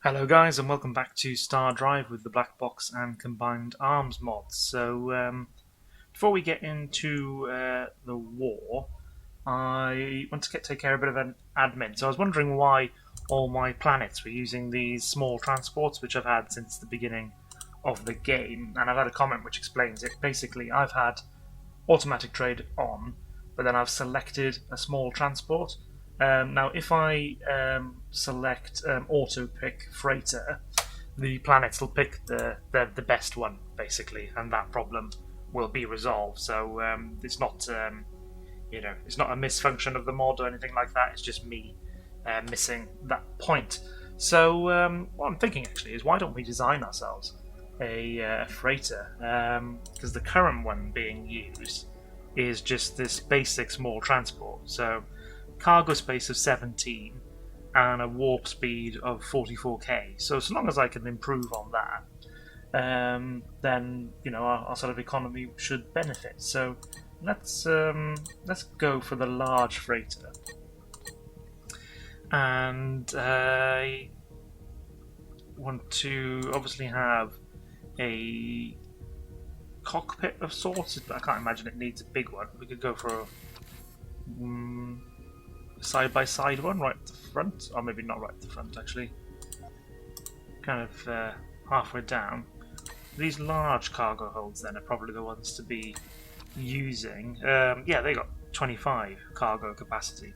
Hello guys and welcome back to Star Drive with the BlackBox and Combined Arms mods. Before we get into the war, I want to take care of a bit of an admin. So I was wondering why all my planets were using these small transports, which I've had since the beginning of the game, and I've had a comment which explains it. Basically, I've had automatic trade on, but then I've selected a small transport. Now, if I select auto pick freighter, the planets will pick the best one basically, and that problem will be resolved. So it's not it's not a misfunction of the mod or anything like that. It's just me missing that point. So what I'm thinking actually is, why don't we design ourselves a freighter? Because the current one being used is just this basic small transport. So cargo space of 17 and a warp speed of 44k. So long as I can improve on that, then our sort of economy should benefit. So let's go for the large freighter, and I want to obviously have a cockpit of sorts. I can't imagine it needs a big one. We could go for a side-by-side one right at the front, or maybe not right at the front actually, kind of halfway down. These large cargo holds then are probably the ones to be using. Yeah, they got 25 cargo capacity.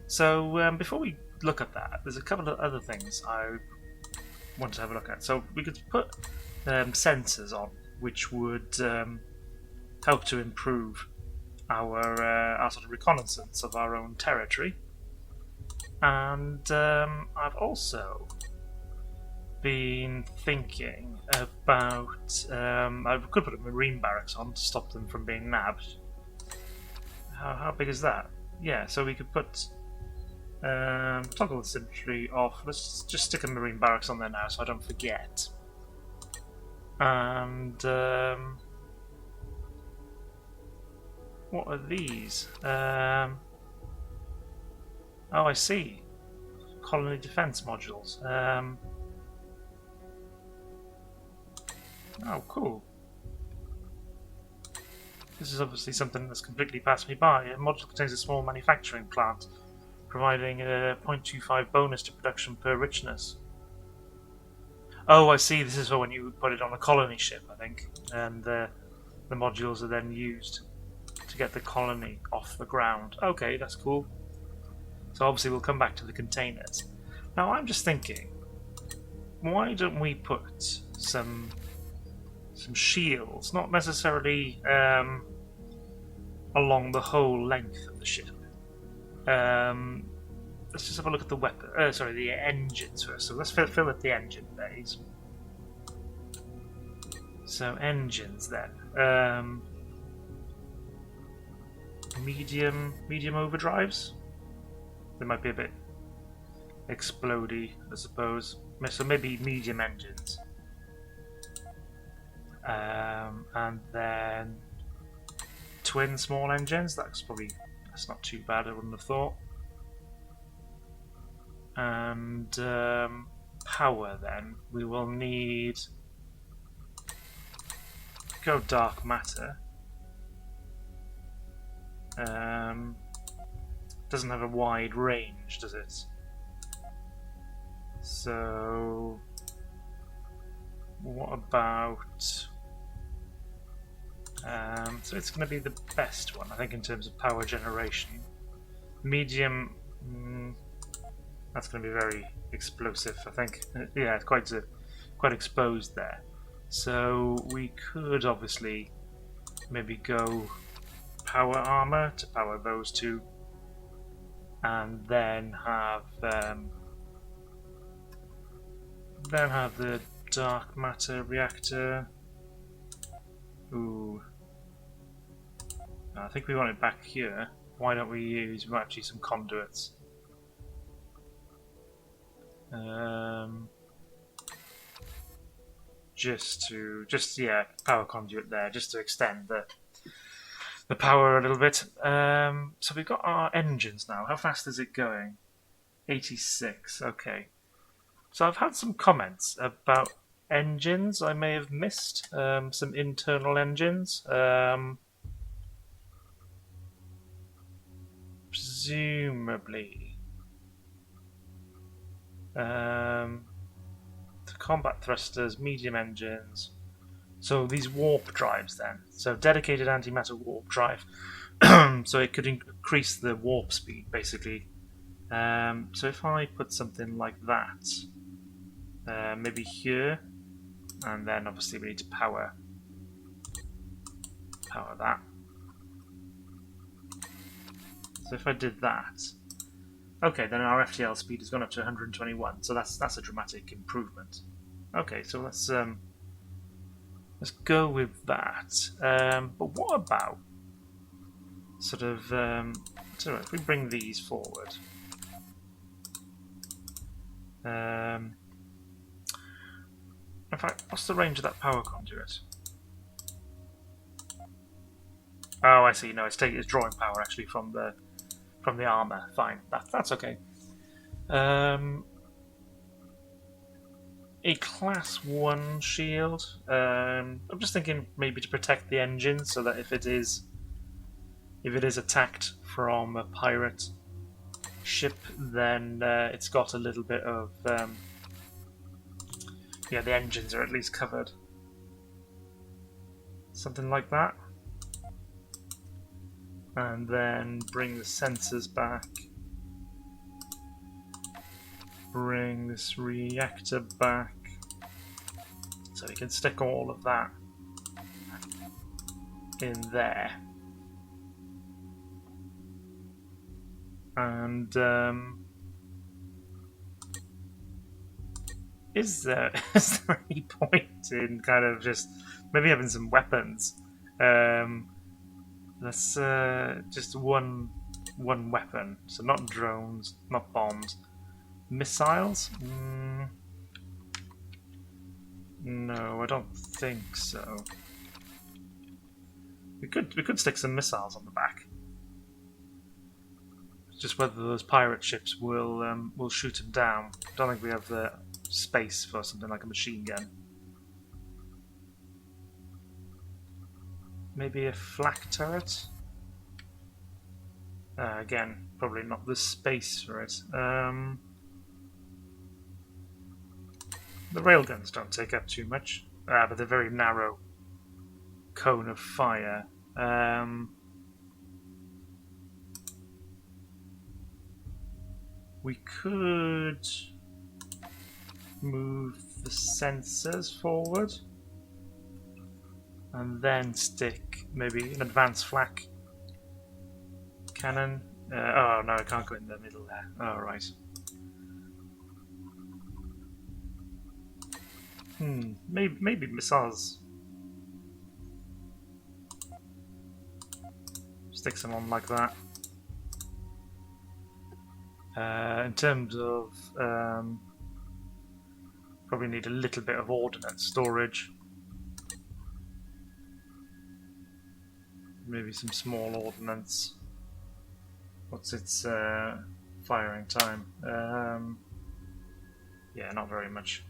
So before we look at that, there's a couple of other things I want to have a look at. So we could put sensors on, which would help to improve our sort of reconnaissance of our own territory. And I've also been thinking about I could put a marine barracks on to stop them from being nabbed. How big is that? Yeah, so we could put toggle the symmetry off. Let's just stick a marine barracks on there now so I don't forget. And what are these? Oh, I see. Colony defense modules. Oh, cool. This is obviously something that's completely passed me by. A module contains a small manufacturing plant, providing a 0.25 bonus to production per richness. Oh, I see. This is for when you put it on a colony ship, I think, and the modules are then used to get the colony off the ground. Okay, that's cool. So obviously we'll come back to the containers. Now I'm just thinking, why don't we put some shields, not necessarily along the whole length of the ship. Let's just have a look at the weapon. The engines first. So let's fill up the engine bays. So engines then. Medium overdrives. They might be a bit explodey, I suppose. So maybe medium engines. And then twin small engines. That's not too bad, I wouldn't have thought. And power then. We will need go dark matter. Doesn't have a wide range, does it? So what about so it's going to be the best one, I think, in terms of power generation. Medium, that's going to be very explosive, I think. Yeah, it's quite exposed there. So we could obviously maybe go power armor to power those two, and then have the dark matter reactor. Ooh, I think we want it back here. Why don't we use actually some conduits? Power conduit there, just to extend the power a little bit. So we've got our engines now. How fast is it going? 86. Okay. So I've had some comments about engines I may have missed, some internal engines. Presumably. The combat thrusters, medium engines. So these warp drives then. So dedicated antimatter warp drive. So it could increase the warp speed basically. So if I put something like that, maybe here, and then obviously we need to power that. So if I did that, okay, then our FTL speed has gone up to 121. So that's a dramatic improvement. Okay, so let's go with that. But what about sort of so if we bring these forward? In fact, what's the range of that power conduit? Oh, I see. No, it's drawing power actually from the armor. Fine, that's okay. A class 1 shield. I'm just thinking maybe to protect the engine, so that if it is attacked from a pirate ship, then it's got a little bit of yeah, the engines are at least covered. Something like that. And then bring the sensors back. Bring this reactor back. So we can stick all of that in there. And is there any point in kind of just maybe having some weapons? Let's just one weapon. So not drones, not bombs, missiles. No, I don't think so. We could stick some missiles on the back. It's just whether those pirate ships will shoot them down. I don't think we have the space for something like a machine gun. Maybe a flak turret? Again, probably not the space for it. The railguns don't take up too much, but they're very narrow cone of fire. We could move the sensors forward and then stick maybe an advanced flak cannon. Oh no, it can't go in the middle there. Oh, right. Maybe missiles. Stick some on like that. In terms of probably need a little bit of ordnance storage. Maybe some small ordnance. What's its firing time? Yeah, not very much.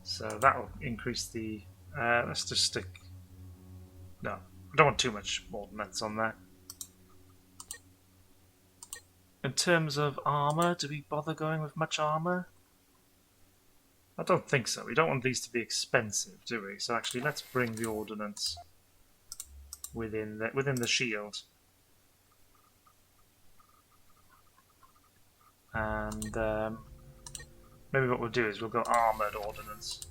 So that'll increase the. Let's just stick. No, I don't want too much ordnance on there. In terms of armor, do we bother going with much armor? I don't think so. We don't want these to be expensive, do we? So actually, let's bring the ordnance within the shield. And maybe what we'll do is we'll go armoured ordnance.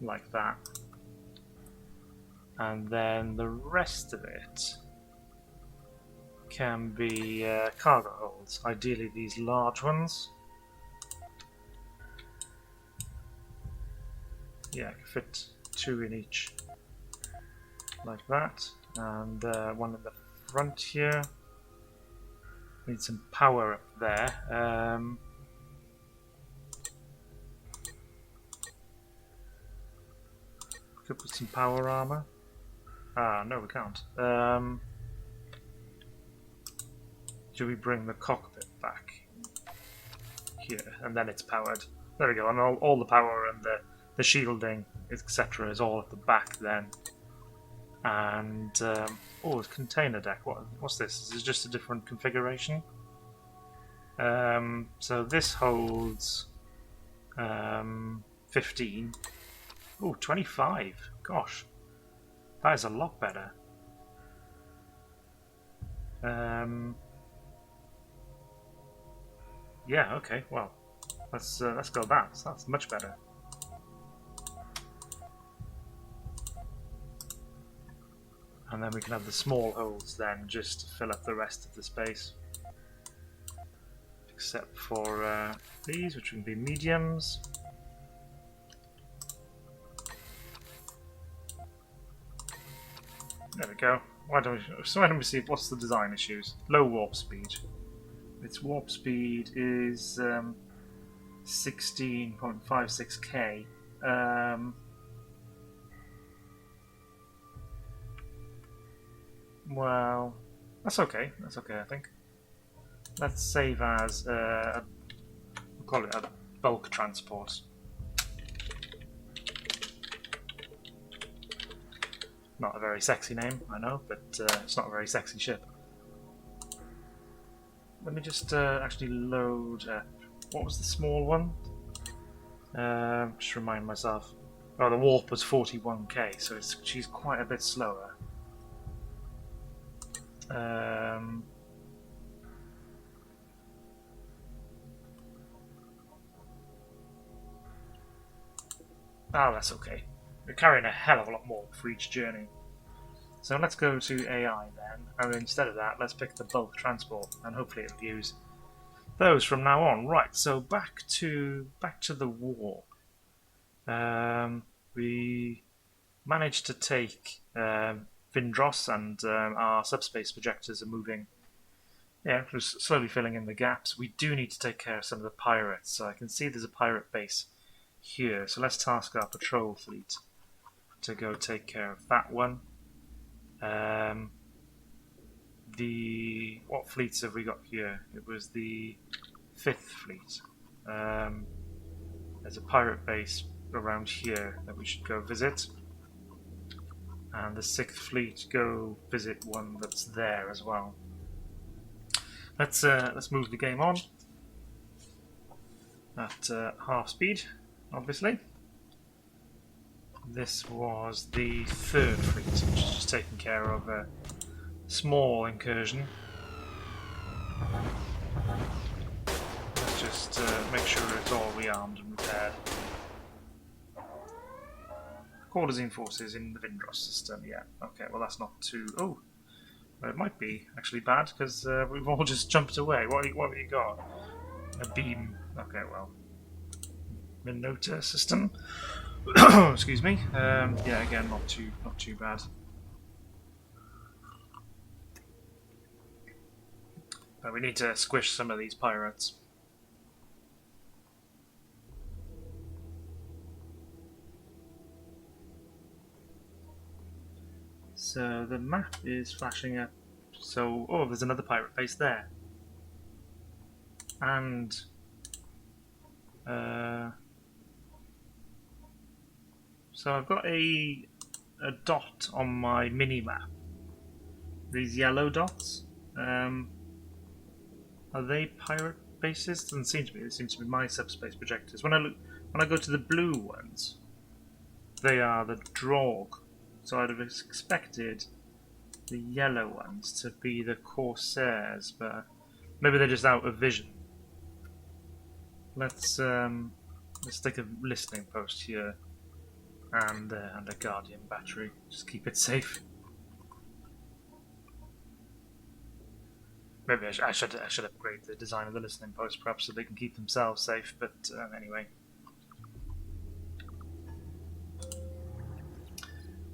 Like that. And then the rest of it can be cargo holds. Ideally these large ones. Yeah, I can fit 2 in each. Like that. And one in the front here. Need some power up there. Could put some power armor. Ah, no, we can't. Do we bring the cockpit back? here, and then it's powered. There we go, and all the power and the shielding, etc., is all at the back then. And oh, it's container deck. What's this? This is just a different configuration. So this holds 15. Oh, 25. Gosh, that is a lot better. Yeah. Okay. Well, let's go that. That's much better. And then we can have the small holes then, just to fill up the rest of the space. Except for these, which can be mediums. There we go. Why don't we see what's the design issues? Low warp speed. Its warp speed is 16.56k. Well, that's okay. That's okay, I think. Let's save as we'll call it a bulk transport. Not a very sexy name, I know, but it's not a very sexy ship. Let me just actually load up. What was the small one? Just remind myself. Oh, the warp was 41k, so she's quite a bit slower. Oh, that's okay. We're carrying a hell of a lot more for each journey. So let's go to AI then, and instead of that, let's pick the bulk transport, and hopefully it'll use those from now on. Right, so back to the war. We managed to take Vindros, and our subspace projectors are moving. Yeah, just slowly filling in the gaps. We do need to take care of some of the pirates, so I can see there's a pirate base here. So let's task our patrol fleet to go take care of that one. What fleets have we got here? It was the 5th fleet. There's a pirate base around here that we should go visit, and the 6th fleet go visit one that's there as well. Let's move the game on at half speed, obviously. This was the 3rd fleet, which is just taking care of a small incursion. Let's just make sure it's all rearmed and repaired. Quartersine forces in the Vindros system, yeah. Okay, well that's not too... Oh! It might be actually bad, because we've all just jumped away. What have you got? A beam. Okay, well. Minota system. Excuse me. Yeah, again, not too bad. But we need to squish some of these pirates. So the map is flashing up. So, oh, there's another pirate base there. And so I've got a dot on my mini map. These yellow dots. Are they pirate bases? Doesn't seem to be. It seems to be my subspace projectors. When I go to the blue ones, they are the Draug. So I'd have expected the yellow ones to be the Corsairs, but maybe they're just out of vision. Let's take a listening post here and a Guardian battery. Just keep it safe. Maybe I should upgrade the design of the listening post, perhaps, so they can keep themselves safe. But anyway.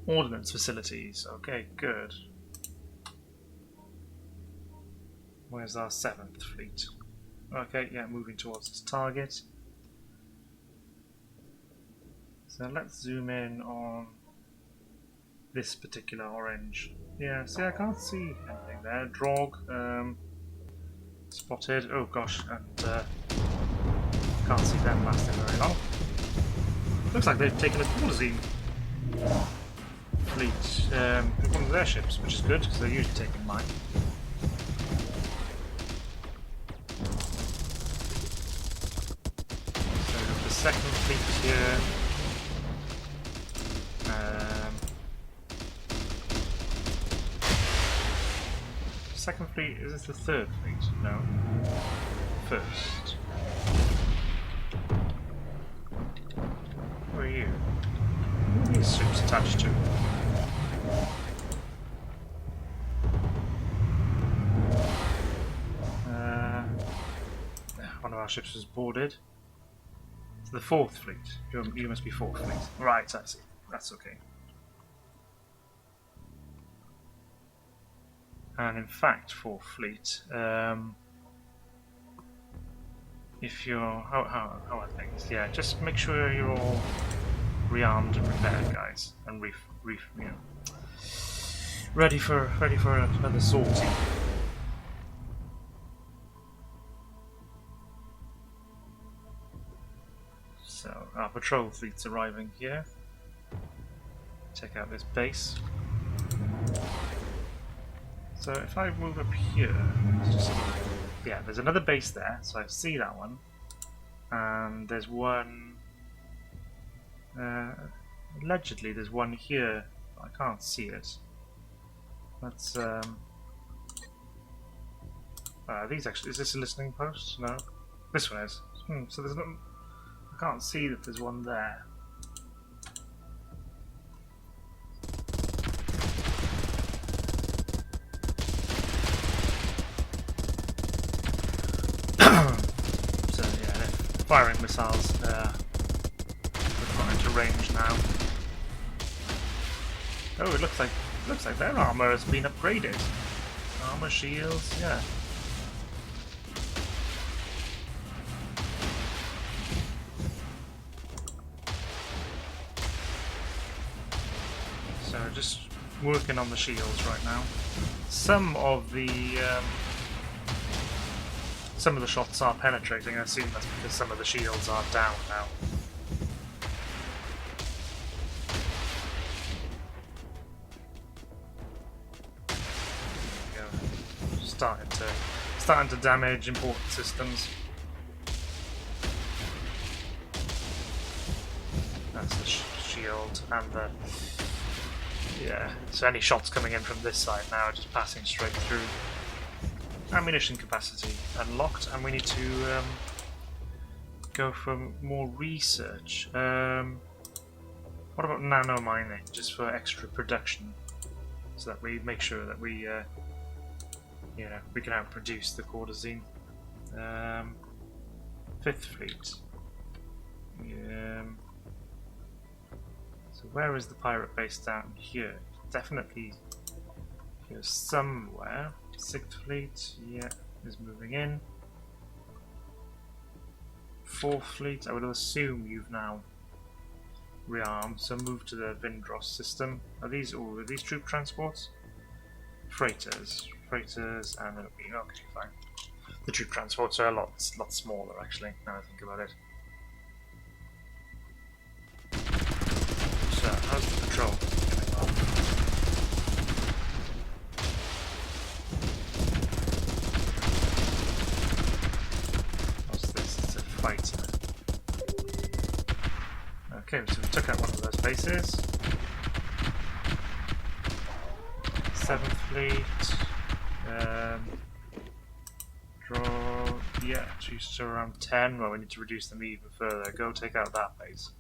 Ordnance facilities. Okay, good. Where's our 7th fleet? Okay, yeah, moving towards its target. So let's zoom in on this particular orange. Yeah, see, I can't see anything there. Draug, spotted. Oh gosh, and Can't see them lasting very long. Looks like they've taken a quarter-zine fleet in one of their ships, which is good because they're usually taking mine. So we've got the second fleet here. Second fleet, is this the third fleet? No. First. Where are you? What are these ships attached to? One of our ships was boarded. It's the fourth fleet. You must be fourth fleet. Right, I see. That's okay. And in fact, fourth fleet. If you're how are things? Yeah, just make sure you're all rearmed and repaired, guys, and ready for another sortie. So our patrol fleet's arriving here. Check out this base. So if I move up here, yeah, there's another base there, so I see that one, and there's one. Allegedly, there's one here. I can't see it. That's these actually. Is this a listening post? No, this one is. So there's no. I can't see that there's one there. So yeah, they're firing missiles. We're not into range now. Oh, it looks like their armor has been upgraded. Armor, shields, yeah. So just working on the shields right now. Some of the shots are penetrating. I assume that's because some of the shields are down now. There we go. Starting to damage important systems. That's the shield and the. Yeah, so any shots coming in from this side now are just passing straight through. Ammunition capacity unlocked, and we need to go for more research. What about nano mining, just for extra production, so that we make sure that we, we can outproduce the quarter-zine. Fifth fleet. So where is the pirate base down here? Definitely here somewhere. Sixth fleet, yeah, is moving in. Fourth fleet, I would assume you've now rearmed, so move to the Vindros system. Are these troop transports? Freighters, and it'll be okay, fine. The troop transports are a lot smaller actually. Now I think about it. So how's the patrol getting on? Fighter. Okay, so we took out one of those bases. Seventh fleet. Draw. Yeah, choose to around 10. Well, we need to reduce them even further. Go take out that base.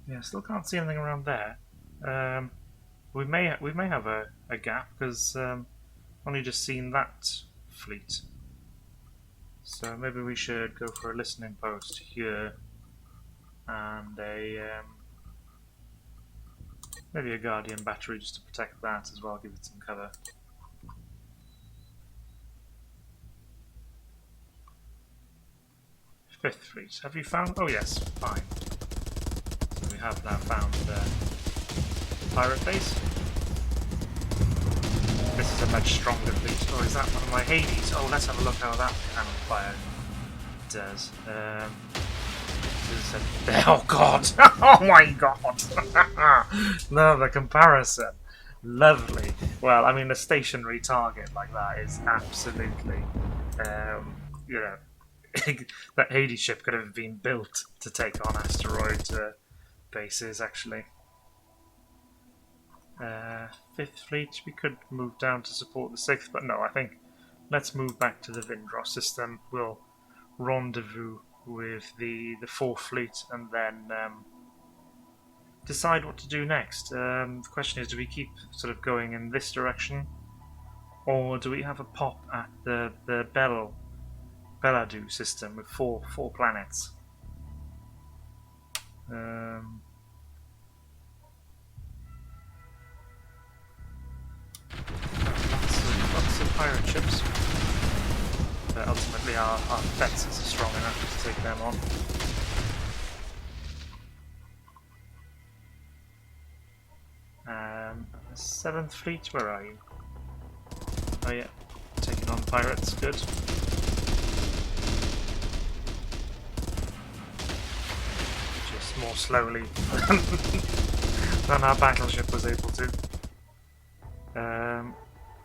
Yeah, still can't see anything around there. We may have a gap because only just seen that fleet. So maybe we should go for a listening post here and maybe a Guardian battery just to protect that as well, give it some cover. Fifth fleet. Have you found? Oh yes, fine. have now found the pirate base. This is a much stronger fleet. Oh, is that one of my Hades? Oh, let's have a look how that cannon fire does. Oh god! Oh my god! No, the comparison. Lovely. Well, I mean, a stationary target like that is absolutely, you know, that Hades ship could have been built to take on asteroid bases, actually. Fifth Fleet, we could move down to support the 6th, but no, I think let's move back to the Vindros system. We'll rendezvous with the 4th Fleet and then decide what to do next. The question is, do we keep sort of going in this direction, or do we have a pop at the Beladu system with four planets? Lots of pirate ships, but ultimately our defences are strong enough to take them on. The 7th Fleet, where are you? Oh yeah, taking on pirates, good. Just more slowly than our battleship was able to.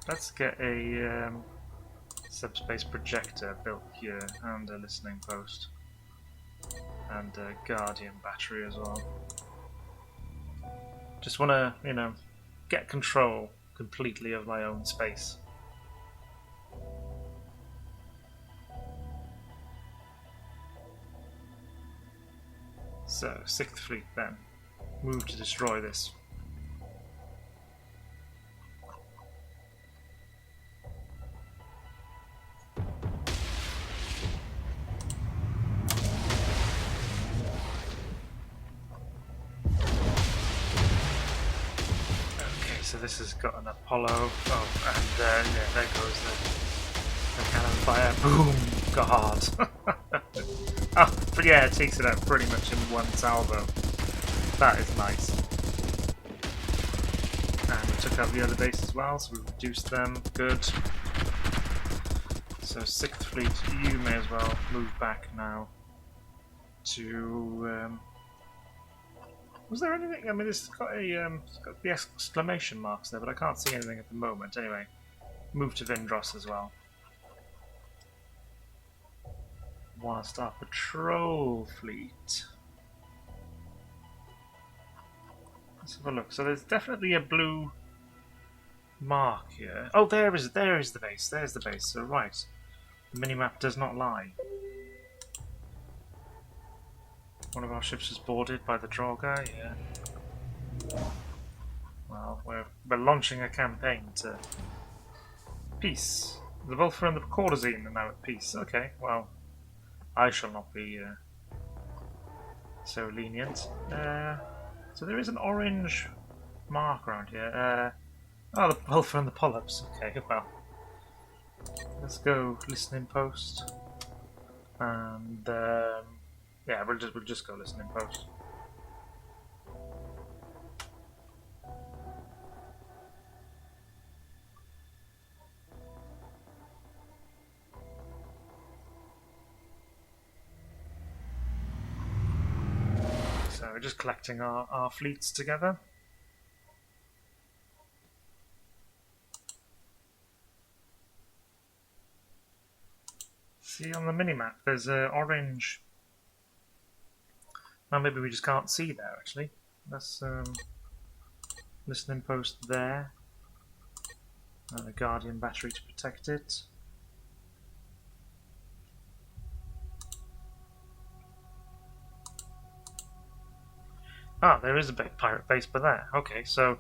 Let's get a subspace projector built here and a listening post and a guardian battery as well. Just want to, you know, get control completely of my own space. So, 6th Fleet then. Move to destroy this. So this has got an Apollo. Oh, and yeah, there goes the cannon fire. Boom! God! Oh, but yeah, it takes it out pretty much in one salvo. That is nice. And we took out the other base as well, so we reduced them. Good. So 6th Fleet, you may as well move back now to... was there anything? I mean, it's got the exclamation marks there, but I can't see anything at the moment. Anyway, move to Vindros as well. Want to start patrol fleet. Let's have a look. So there's definitely a blue mark here. Oh, there is the base. There's the base. So right, the minimap does not lie. One of our ships was boarded by the troll guy, yeah. Well, we're launching a campaign to peace. The Vulfar and the Cordazine are now at peace. Okay, well, I shall not be so lenient. So there is an orange mark around here. Oh, the Vulfar and the Polyps. Okay, well. Let's go listening post. And yeah, we'll just go listening post. So we're just collecting our fleets together. See on the minimap, there's an orange. Now maybe we just can't see there actually. That's listening post there. And a guardian battery to protect it. Ah, there is a pirate base by there. Okay, so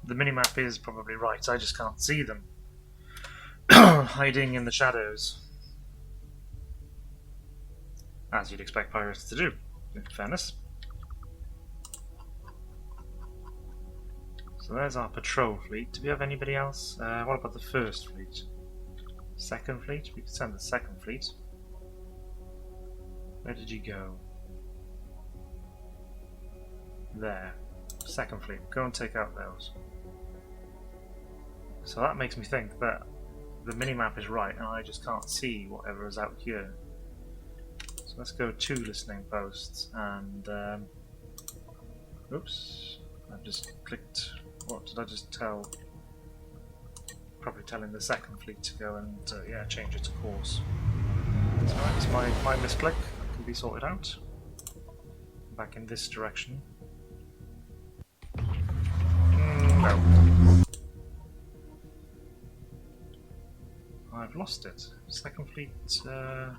the minimap is probably right. I just can't see them. Hiding in the shadows. As you'd expect pirates to do, in fairness. So there's our patrol fleet. Do we have anybody else? What about the 1st Fleet? 2nd Fleet? We could send the 2nd Fleet. Where did you go? there. Second fleet, go and take out those. So that makes me think that the minimap is right and I just can't see whatever is out here. So let's go 2 listening posts and oops, I've just clicked, what did I just tell? Probably telling the second fleet to go and yeah, change its course. That's alright, it's my misclick, that can be sorted out. Back in this direction. No. I've lost it. Second fleet. Come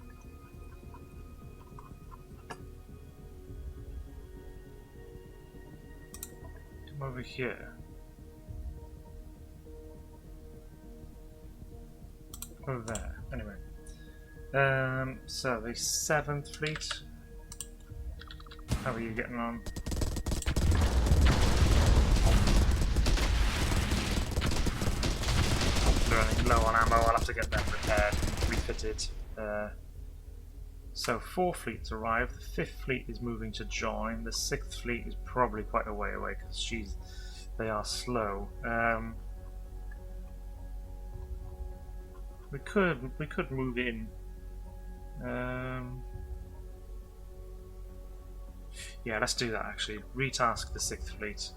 over here. Over there. Anyway. So the 7th fleet. How are you getting on? Running low on ammo, I'll have to get them repaired and refitted. So 4 fleets arrived, the 5th fleet is moving to join, the 6th fleet is probably quite a way away because they are slow. We could move in. Yeah, let's do that actually. Retask the 6th fleet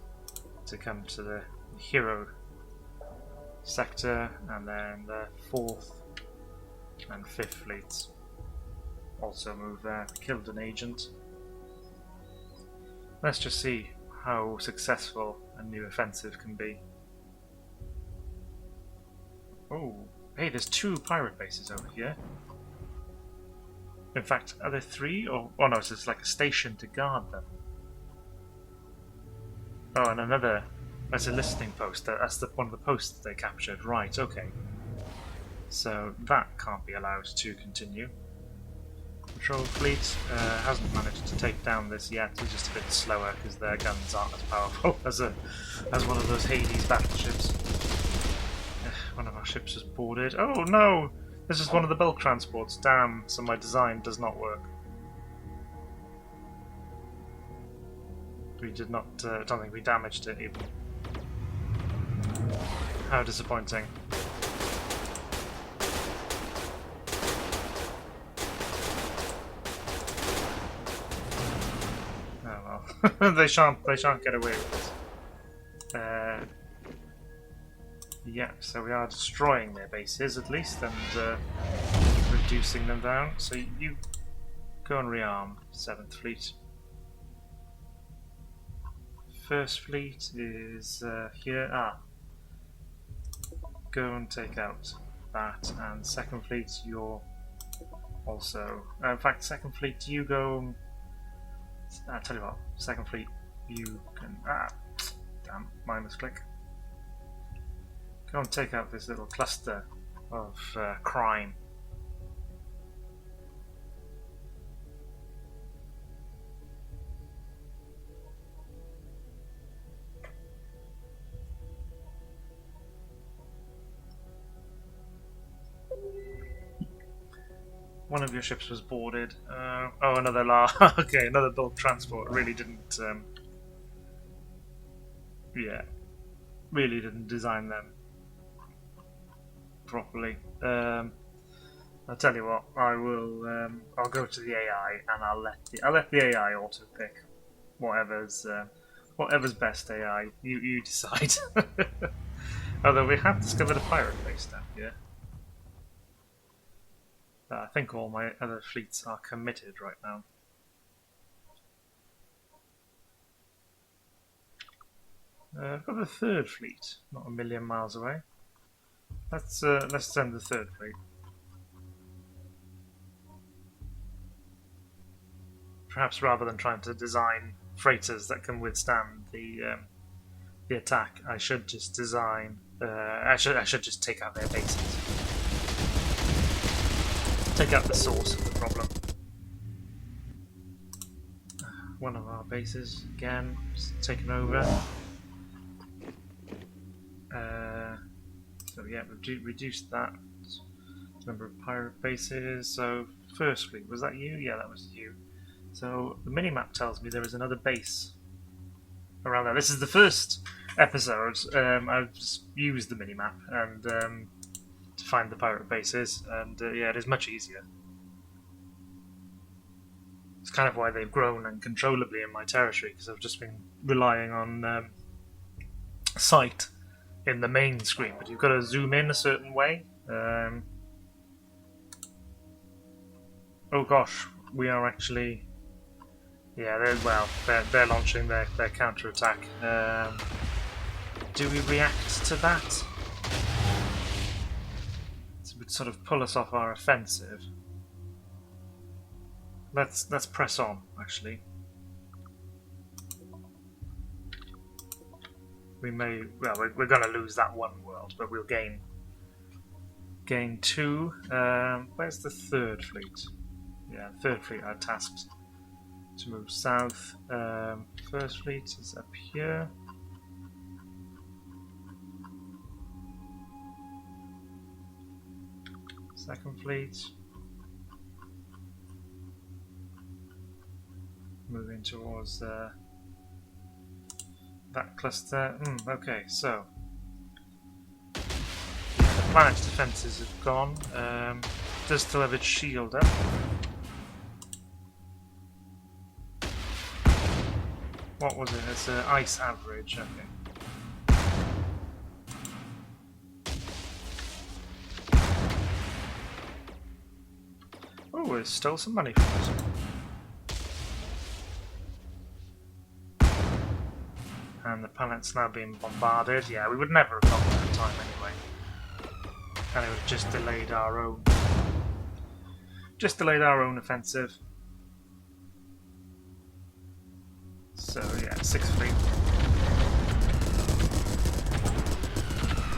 to come to the hero sector, and then the 4th and 5th fleets also move there. Killed an agent. Let's just see how successful a new offensive can be. Oh, hey, there's 2 pirate bases over here. In fact, are there 3? Or, oh no, it's just like a station to guard them. Oh, and another. That's a listening post. That's one of the posts that they captured. Right, okay. So that can't be allowed to continue. Patrol fleet hasn't managed to take down this yet. It's just a bit slower because their guns aren't as powerful as one of those Hades battleships. One of our ships was boarded. Oh no! This is one of the bulk transports. Damn, so my design does not work. We did not, I don't think we damaged it even. How disappointing. Oh well. they shan't get away with it. Yeah, so we are destroying their bases at least and reducing them down. So you go and rearm 7th fleet. 1st fleet is here. Go and take out that, and 2nd fleet you're also. In fact, 2nd fleet you go. I tell you what, 2nd fleet you can. Damn, my misclick. Go and take out this little cluster of crime. One of your ships was boarded. Oh, another okay, another bulk transport. Really didn't. Yeah, really didn't design them properly. I'll tell you what. I will. I'll go to the AI and I'll let the AI auto pick whatever's best. AI, you decide. Although we have discovered a pirate base down here. I think all my other fleets are committed right now. I've got the 3rd fleet, not a million miles away. Let's send the 3rd fleet. Perhaps rather than trying to design freighters that can withstand the attack, I should just design. I should just take out their bases. Take out the source of the problem. One of our bases again taken over. So yeah, we've reduced that number of pirate bases. So 1st fleet, was that you? Yeah, that was you. So the minimap tells me there is another base around there. This is the first episode. I've just used the minimap and to find the pirate bases, and yeah, it is much easier. It's kind of why they've grown uncontrollably in my territory, because I've just been relying on sight in the main screen, but you've got to zoom in a certain way. Oh gosh, we are actually... Yeah, they're launching their counter-attack. Do we react to that? It would sort of pull us off our offensive. Let's press on, actually. We may... Well, we're going to lose that one world, but we'll gain 2. Where's the third fleet? Yeah, third fleet are tasked to move south. First fleet is up here. Second fleet moving towards that cluster. Okay, so the planet's defences have gone. Does still have its shield up. What was it? It's an ice average. Okay. Oh, it stole some money from us. And the planet's now being bombarded. Yeah, we would never have got that time anyway. And it would have just delayed our own offensive. So yeah, 6th fleet.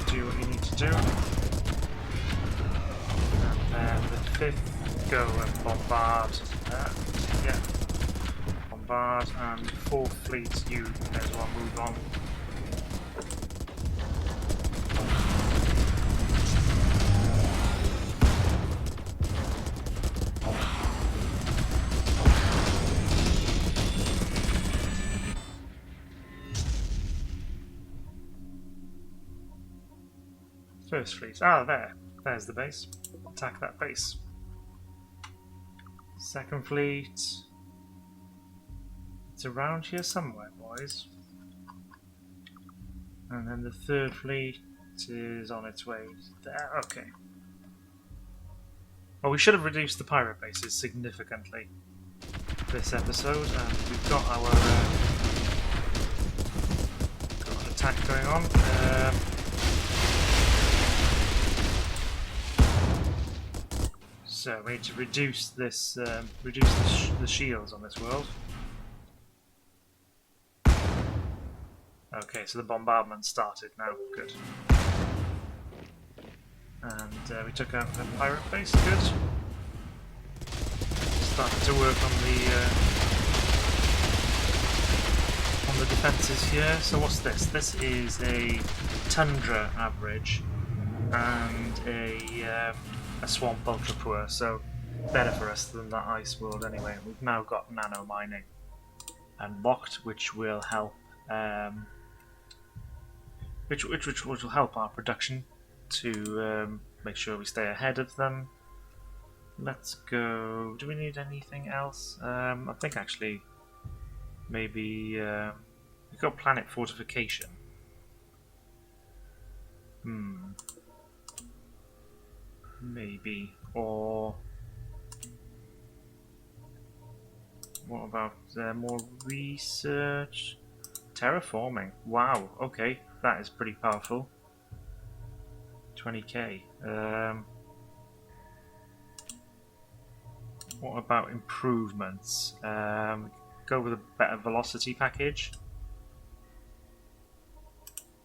Do what you need to do. And then the 5th go and bombard. Yeah. Bombard, and 4th fleet, you may as well move on. First fleet. Ah, there's the base. Attack that base. 2nd fleet. It's around here somewhere, boys. And then the 3rd fleet is on its way there. Okay. Well, we should have reduced the pirate bases significantly this episode, and we've got our got an attack going on. So we need to reduce this, the shields on this world. Okay, so the bombardment started now. Good. And we took out the pirate base. Good. Started to work on the defences here. So what's this? This is a tundra average and a swamp ultra poor. So better for us than that ice world anyway. We've now got nano mining unlocked, which will help. Which will help our production to make sure we stay ahead of them. Let's go. Do we need anything else? I think actually maybe we've got planet fortification. Maybe, or what about more research? Terraforming. Wow. Okay. That is pretty powerful. 20k. What about improvements? Go with a better velocity package.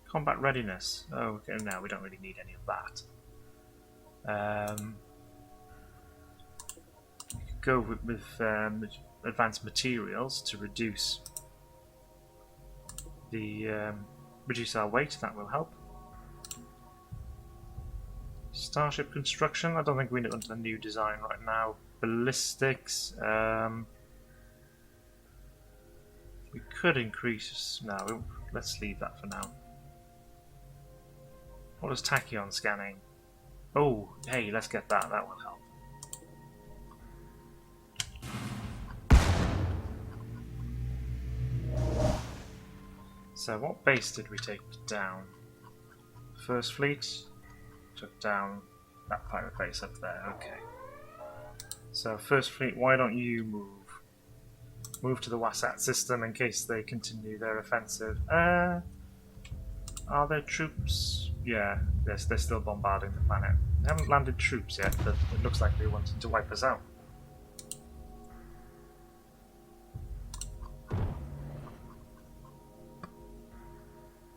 Combat readiness. Oh, okay. No, we don't really need any of that. We could go with advanced materials to reduce the reduce our weight. That will help. Starship construction. I don't think we need a new design right now. Ballistics. We could increase... No, let's leave that for now. What is tachyon scanning? Oh, hey, let's get that. That will help. So what base did we take down? First Fleet took down that pirate base up there. Okay. So First Fleet, why don't you move? Move to the Wasat system in case they continue their offensive. Are there troops? Yeah, they're still bombarding the planet. They haven't landed troops yet, but it looks like they wanted to wipe us out.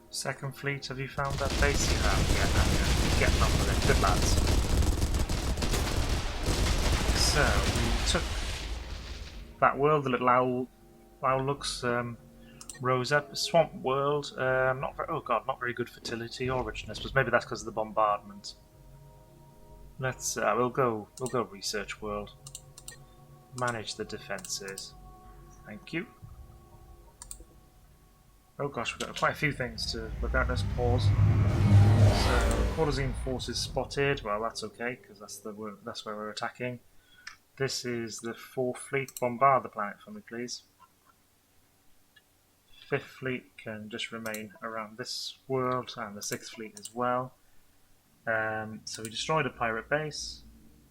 Second Fleet, have you found that base? You have, yeah. Getting on with it. Good lads. So, we took that world, the little owl looks rose up. Swamp world, not very good fertility or richness, but maybe that's because of the bombardment. Let's we'll go research world. Manage the defenses. Thank you. Oh gosh, we've got quite a few things to look at. Let's pause. So, Cortazine forces spotted. Well, that's okay because that's where we're attacking. This is the 4th Fleet. Bombard the planet for me, please. 5th Fleet can just remain around this world, and the 6th Fleet as well. So we destroyed a pirate base,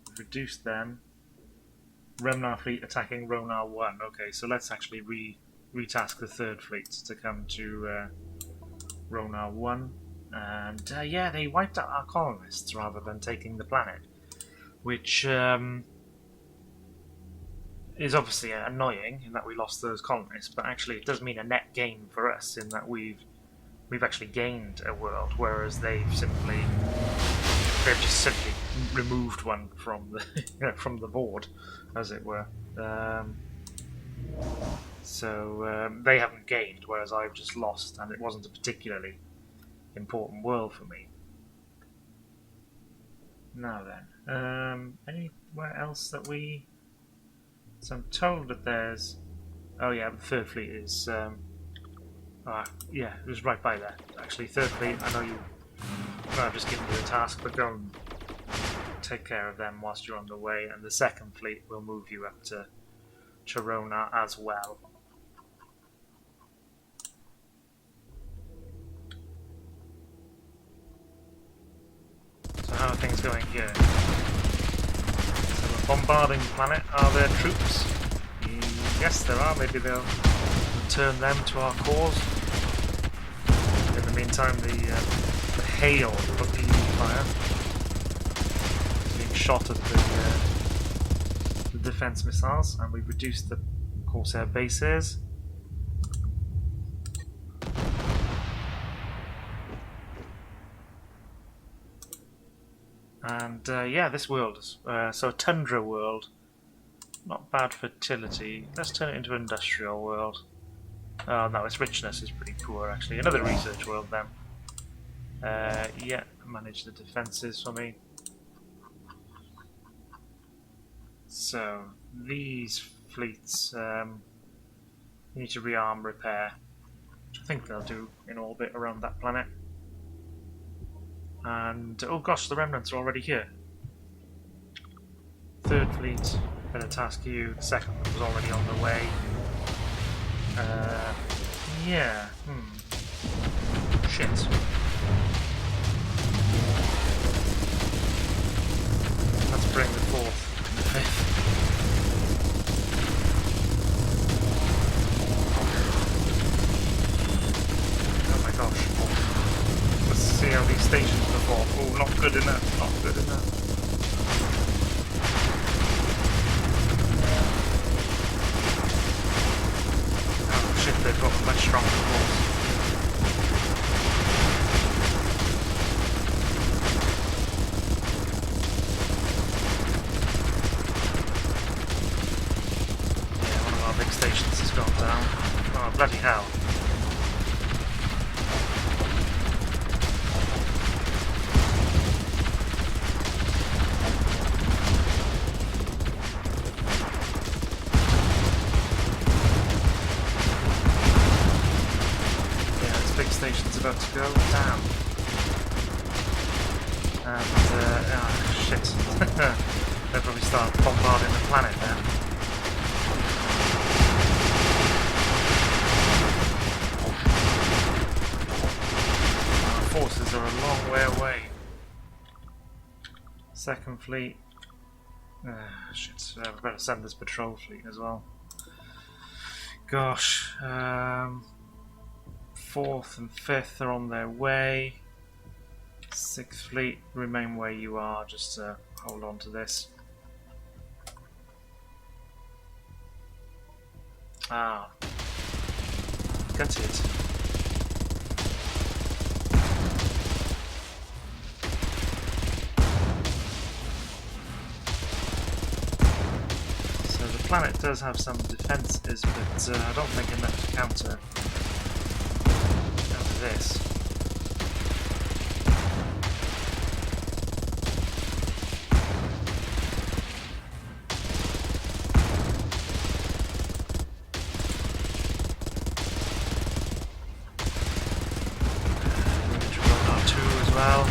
we've reduced them. Remnar Fleet attacking Ronar 1. Okay, so let's actually retask the 3rd Fleet to come to Ronar 1. And yeah, they wiped out our colonists rather than taking the planet, which is obviously annoying in that we lost those colonists, but actually it does mean a net gain for us in that we've actually gained a world, whereas they've just simply removed one from the from the board, as it were. So they haven't gained, whereas I've just lost, and it wasn't a particularly important world for me. Now then, anywhere else that we... So I'm told that there's... Oh yeah, the 3rd Fleet is... yeah, it was right by there. Actually, 3rd Fleet, I know you... Well, I've just given you a task, but go and take care of them whilst you're on the way, and the 2nd Fleet will move you up to Chirona as well. So how are things going here? Bombarding the planet. Are there troops? Yes, there are. Maybe they'll turn them to our cause. In the meantime, the hail of the fire is being shot at the defense missiles, and we've reduced the Corsair bases. And yeah, this world is so a tundra world, not bad fertility. Let's turn it into an industrial world. Oh no, its richness is pretty poor actually. Another research world then. Yeah, manage the defences for me. So these fleets need to rearm, repair, which I think they'll do in orbit around that planet. And oh gosh, the remnants are already here. 3rd Fleet, better task you. The 2nd one was already on the way. Yeah. Shit. Let's bring the 4th and the 5th. Oh my gosh. Let's see how these stations perform. Oh, not good enough. Not good enough. Oh shit, they've got a much stronger force. Yeah, one of our big stations has gone down. Oh, bloody hell. about to go down. And, shit. They'll probably start bombarding the planet then. Our forces are a long way away. Second fleet. Shit, we better send this patrol fleet as well. Gosh. Fourth and fifth are on their way. Sixth fleet, remain where you are, just hold on to this. Ah. Gutted. So the planet does have some defences, but I don't think enough to counter this. Well,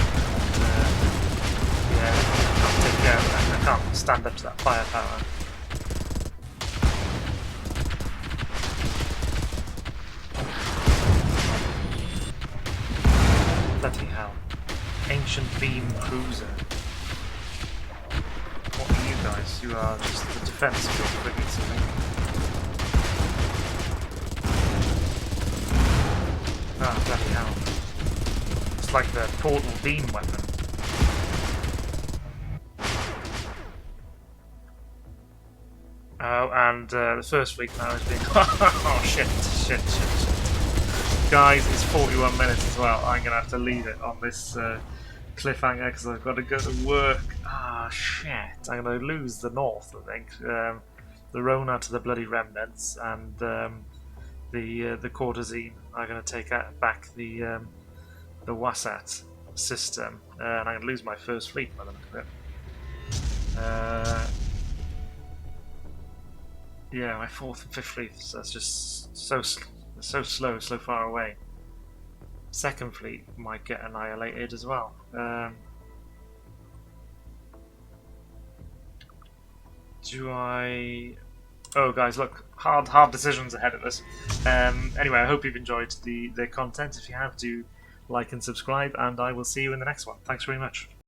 yeah, I can't stand up to that firepower. Bloody hell. Ancient beam cruiser. What are you guys? You are just the defense frigates, I think. Ah, bloody hell. It's like the portal beam weapon. Oh, and the first fleet now is being... oh, shit. Guys, it's 41 minutes as well. I'm going to have to leave it on this cliffhanger because I've got to go to work. Ah, shit. I'm going to lose the north, I think. The Rona to the bloody remnants, and the Courtesine are going to take back the Wasat system, and I'm going to lose my first fleet by the look of it. Yeah, my fourth and fifth fleets, that's just so slow, so far away. Second fleet might get annihilated as well. Do I... Oh guys, look, hard decisions ahead of us. Anyway, I hope you've enjoyed the content. If you have, do like and subscribe, and I will see you in the next one. Thanks very much.